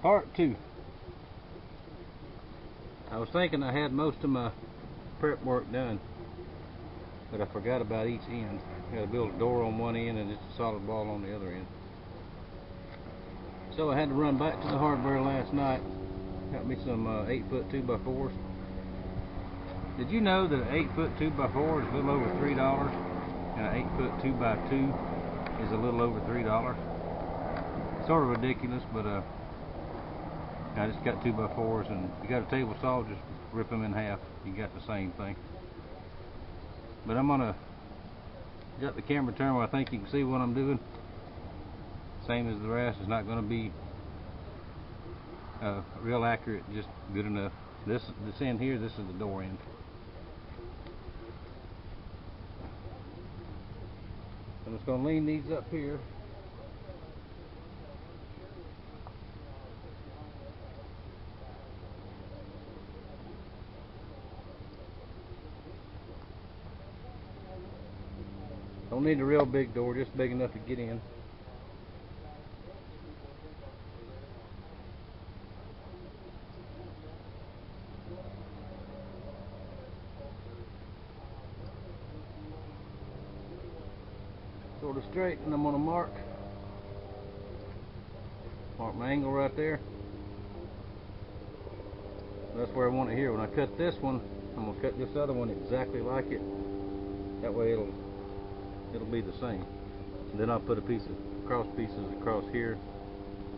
Part 2. I was thinking I had most of my prep work done, but I forgot about each end. I got to build a door on one end and just a solid wall on the other end. So I had to run back to the hardware last night. Got me some 8-foot 2x4s. Did you know that an 8-foot 2x4 is a little over $3 and an 8-foot 2x2 is a little over $3? Sort of ridiculous, but I just got 2x4s, and if you got a table saw, just rip them in half. You got the same thing. But I'm gonna got the camera turned where I think you can see what I'm doing. Same as the rest. It's not going to be real accurate, just good enough. This end here, this is the door end. I'm just going to lean these up here. Don't need a real big door, just big enough to get in. Sort of straight, and I'm going to mark my angle right there. That's where I want it here. When I cut this one, I'm going to cut this other one exactly like it. That way it'll be the same. And then I'll put a piece of cross pieces across here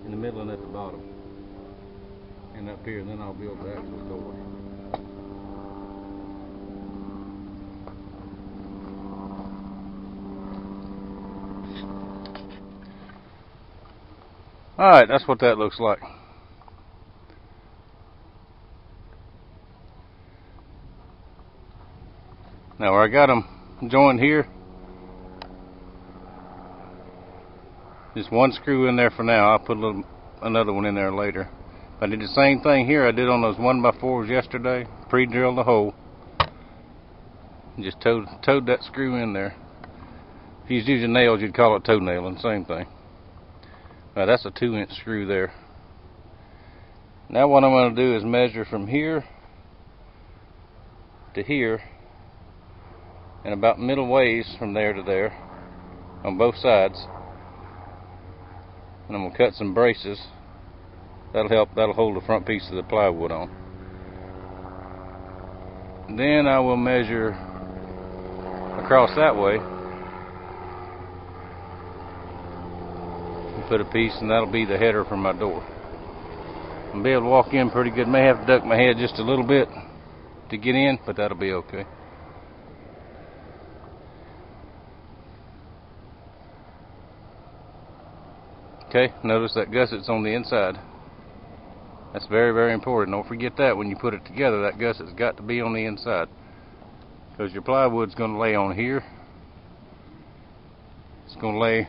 in the middle and at the bottom and up here, and then I'll build the actual door. Alright, that's what that looks like. Now where I got them joined here, just one screw in there for now. I'll put another one in there later. I did the same thing here I did on those 1x4s yesterday. Pre-drilled the hole. Just towed that screw in there. If you was using nails, you'd call it toenailing, same thing. Now that's a 2-inch screw there. Now what I'm going to do is measure from here to here, and about middle ways from there to there on both sides. And I'm going to cut some braces. That'll hold the front piece of the plywood on. Then I will measure across that way and put a piece, and that'll be the header for my door. I'll be able to walk in pretty good. May have to duck my head just a little bit to get in, but that'll be okay. Okay, notice that gusset's on the inside. That's very, very important. Don't forget that when you put it together. That gusset's got to be on the inside, because your plywood's going to lay on here. It's going to lay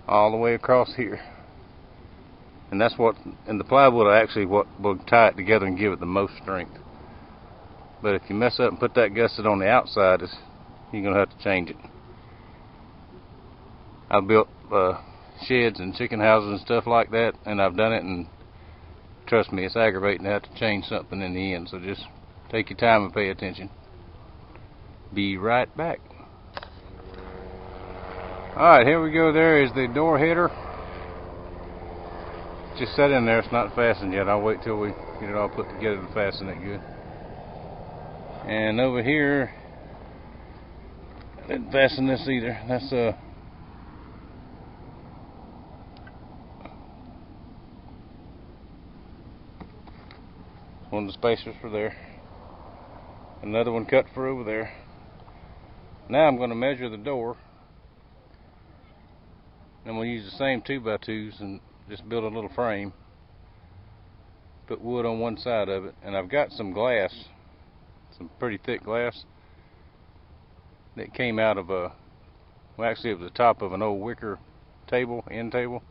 all the way across here, and that's what, and the plywood will actually what will tie it together and give it the most strength. But if you mess up and put that gusset on the outside, you're going to have to change it. I've built sheds and chicken houses and stuff like that, and I've done it, and trust me, it's aggravating to have to change something in the end. So just take your time and pay attention. Be right back. Alright, here we go. There is the door header. Just set in there. It's not fastened yet. I'll wait till we get it all put together to fasten it good. And over here, I didn't fasten this either. That's one of the spacers for there. Another one cut for over there. Now I'm going to measure the door. I'm going to use the same 2x2s and just build a little frame. Put wood on one side of it. And I've got some glass, some pretty thick glass, that came out of well, actually it was the top of an old wicker table, end table.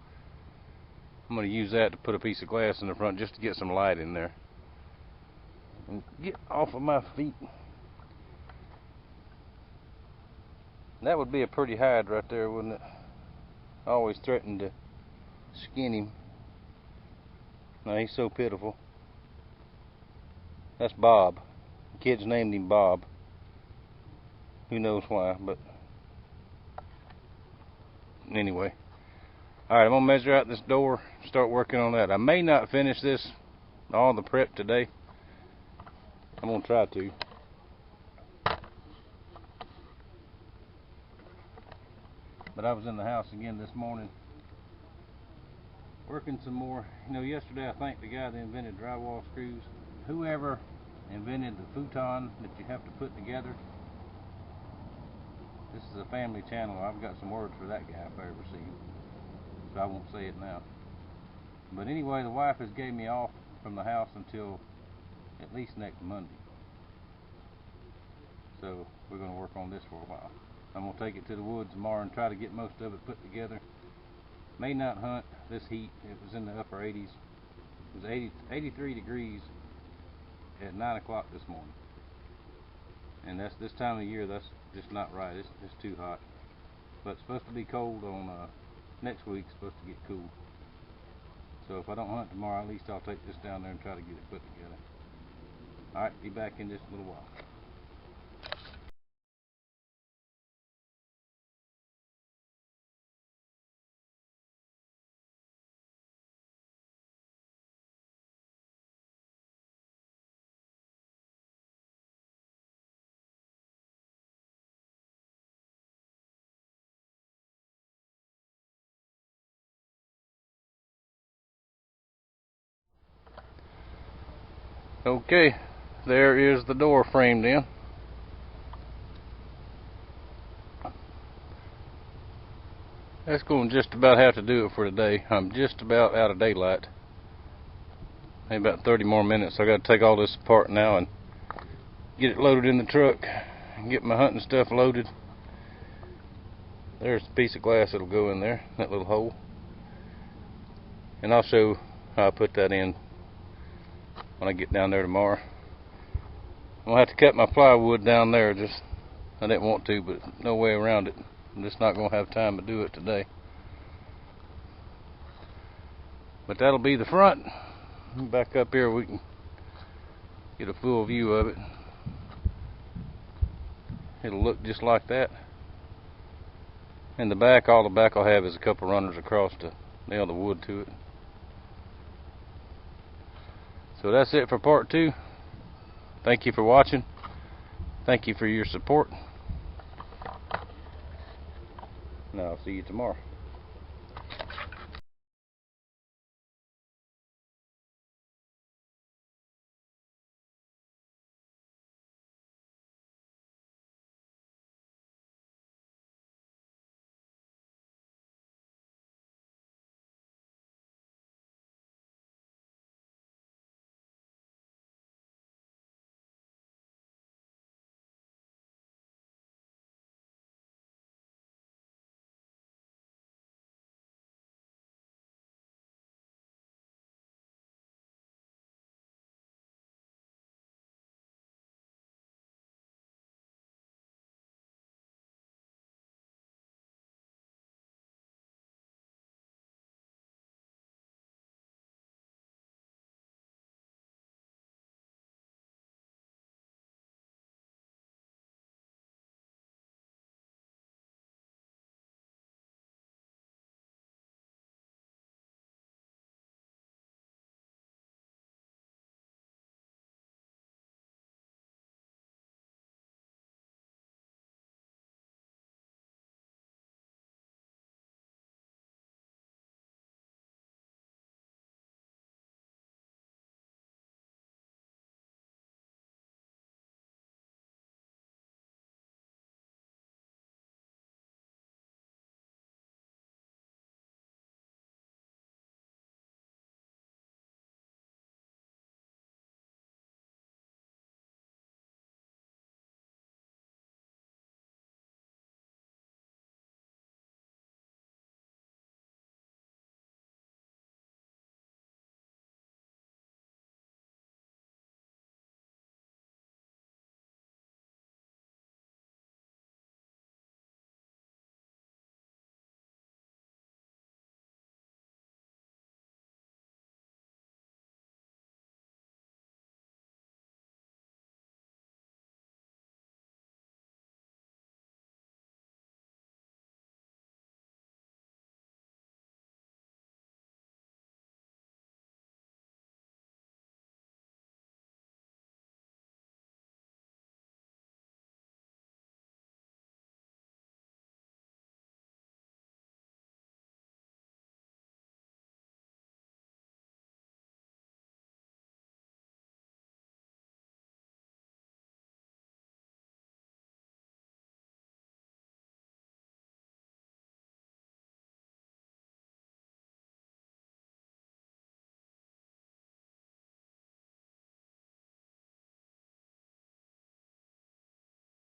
I'm going to use that to put a piece of glass in the front just to get some light in there. And get off of my feet. That would be a pretty hide right there, wouldn't it? I always threatened to skin him. No, he's so pitiful. That's Bob. The kids named him Bob. Who knows why, but anyway. Alright, I'm going to measure out this door, start working on that. I may not finish this, all the prep today. I'm going to try to. But I was in the house again this morning, working some more. You know, yesterday I thanked the guy that invented drywall screws. Whoever invented the futon that you have to put together. This is a family channel. I've got some words for that guy if I ever see him. So I won't say it now. But anyway, the wife has gave me off from the house until at least next Monday. So we're going to work on this for a while. I'm going to take it to the woods tomorrow and try to get most of it put together. May not hunt this heat. It was in the upper 80s. It was 83 degrees at 9 o'clock this morning. And that's this time of year, that's just not right. It's too hot. But it's supposed to be cold on next week. It's supposed to get cool. So if I don't hunt tomorrow, at least I'll take this down there and try to get it put together. Alright, be back in just a little while. Okay, there is the door framed in. That's going to just about have to do it for today. I'm just about out of daylight. Maybe about 30 more minutes. I got to take all this apart now and get it loaded in the truck and get my hunting stuff loaded. There's a piece of glass that'll go in there, that little hole. And I'll show how I put that in when I get down there tomorrow. I'm going to have to cut my plywood down there. I didn't want to, but no way around it. I'm just not going to have time to do it today. But that'll be the front. Back up here we can get a full view of it. It'll look just like that. In the back, all the back will have is a couple runners across to nail the wood to it. So that's it for part 2. Thank you for watching. Thank you for your support. And I'll see you tomorrow.